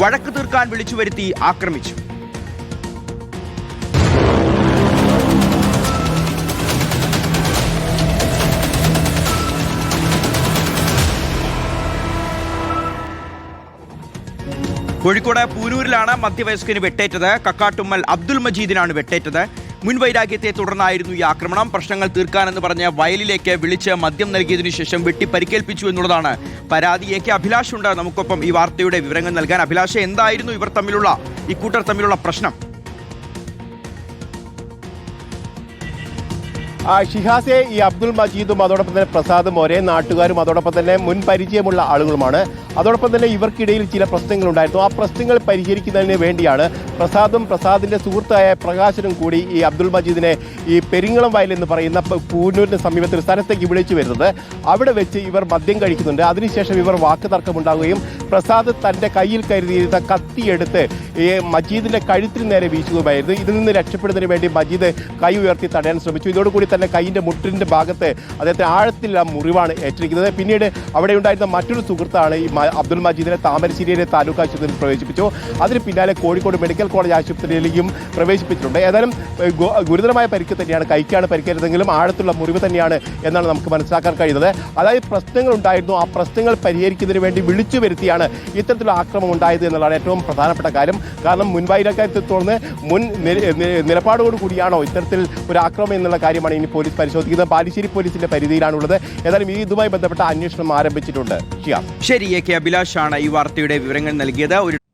വഴക്ക് തീർക്കാൻ വിളിച്ചു വരുത്തി ആക്രമിച്ചു. കോഴിക്കോട് പൂനൂരിലാണ് മധ്യവയസ്കന് വെട്ടേറ്റത്. കക്കാട്ടുമ്മൽ അബ്ദുൽ മജീദിനാണ് വെട്ടേറ്റത്. മുൻവൈരാഗ്യത്തെ തുടർന്നായിരുന്നു ഈ ആക്രമണം. പ്രശ്നങ്ങൾ തീർക്കാനെന്ന് പറഞ്ഞ് വയലിലേക്ക് വിളിച്ച് മദ്യം നൽകിയതിനു ശേഷം വെട്ടി പരിക്കേൽപ്പിച്ചു എന്നുള്ളതാണ് പരാതി. എ കെ അഭിലാഷ് ഉണ്ട് നമുക്കൊപ്പം ഈ വാർത്തയുടെ വിവരങ്ങൾ നൽകാൻ. അഭിലാഷ്, എന്തായിരുന്നു ഈ കൂട്ടർ തമ്മിലുള്ള പ്രശ്നം? ഷിഹാസെ, ഈ അബ്ദുൽ മജീദും അതോടൊപ്പം തന്നെ പ്രസാദും ഒരേ നാട്ടുകാരും അതോടൊപ്പം തന്നെ മുൻ പരിചയമുള്ള ആളുകളുമാണ്. അതോടൊപ്പം തന്നെ ഇവർക്കിടയിൽ ചില പ്രശ്നങ്ങളുണ്ടായിരുന്നു. ആ പ്രശ്നങ്ങൾ പരിഹരിക്കുന്നതിന് വേണ്ടിയാണ് പ്രസാദിന്റെ സുഹൃത്തായ പ്രകാശനും കൂടി ഈ അബ്ദുൽ മജീദിനെ ഈ പെരിങ്ങളം വയൽ എന്ന് പറയുന്ന പൂനൂരിന് സമീപത്തിൽ സ്ഥലത്തേക്ക് വിളിച്ചു വരുന്നത്. അവിടെ വെച്ച് ഇവർ മദ്യം കഴിക്കുന്നുണ്ട്. അതിനുശേഷം ഇവർ വാക്ക് തർക്കമുണ്ടാകുകയും പ്രസാദ് തൻ്റെ കയ്യിൽ കരുതിയിരുന്ന കത്തിയെടുത്ത് ഈ മജീദിന്റെ കഴുത്തിന് നേരെ വീശുകയുമായിരുന്നു. ഇതിൽ നിന്ന് രക്ഷപ്പെടുന്നതിന് വേണ്ടി മജീദ് കൈ ഉയർത്തി തടയാൻ ശ്രമിച്ചു. ഇതോടുകൂടി തന്നെ കൈയിൻ്റെ മുട്ടിൻ്റെ ഭാഗത്ത് അദ്ദേഹത്തിന് ആഴത്തിലുള്ള മുറിവാണ് ഏറ്റിരിക്കുന്നത്. പിന്നീട് അവിടെ ഉണ്ടായിരുന്ന മറ്റൊരു സുഹൃത്താണ് ഈ അബ്ദുൽ മജീദിനെ താമരശ്ശേരിയിലെ താലൂക്ക് ആശുപത്രിയിൽ പ്രവേശിപ്പിച്ചു. അതിന് പിന്നാലെ കോഴിക്കോട് മെഡിക്കൽ കോളേജ് ആശുപത്രിയിലേക്കും പ്രവേശിപ്പിച്ചിട്ടുണ്ട്. ഏതായാലും ഗുരുതരമായ പരിക്ക് തന്നെയാണ്, കൈക്കാണ് പരിക്കേറ്റതെങ്കിലും ആഴത്തുള്ള മുറിവ് തന്നെയാണ് എന്നാണ് നമുക്ക് മനസ്സിലാക്കാൻ കഴിയുന്നത്. അതായത് പ്രശ്നങ്ങൾ ഉണ്ടായിരുന്നു. ആ പ്രശ്നങ്ങൾ പരിഹരിക്കുന്നതിന് വേണ്ടി വിളിച്ചു വരുത്തിയാണ് ഇത്തരത്തിലുള്ള ആക്രമണം ഉണ്ടായത് എന്നുള്ളതാണ് ഏറ്റവും പ്രധാനപ്പെട്ട കാര്യം. കാരണം മുൻവൈരാഗ്യത്തെ തുടർന്ന് മുൻ നിലപാടോടു കൂടിയാണോ ഇത്തരത്തിൽ ഒരു ആക്രമണം എന്നുള്ള കാര്യമാണ് ഇനി പോലീസ് പരിശോധിക്കുന്നത്. ബാലുശ്ശേരി പോലീസിന്റെ പരിധിയിലാണുള്ളത്. ഏതായാലും ഇതുമായി ബന്ധപ്പെട്ട അന്വേഷണം ആരംഭിച്ചിട്ടുണ്ട്. ശരി, എ കെ അഭിലാഷാണ് ഈ വാർത്തയുടെ വിവരങ്ങൾ നൽകിയത്.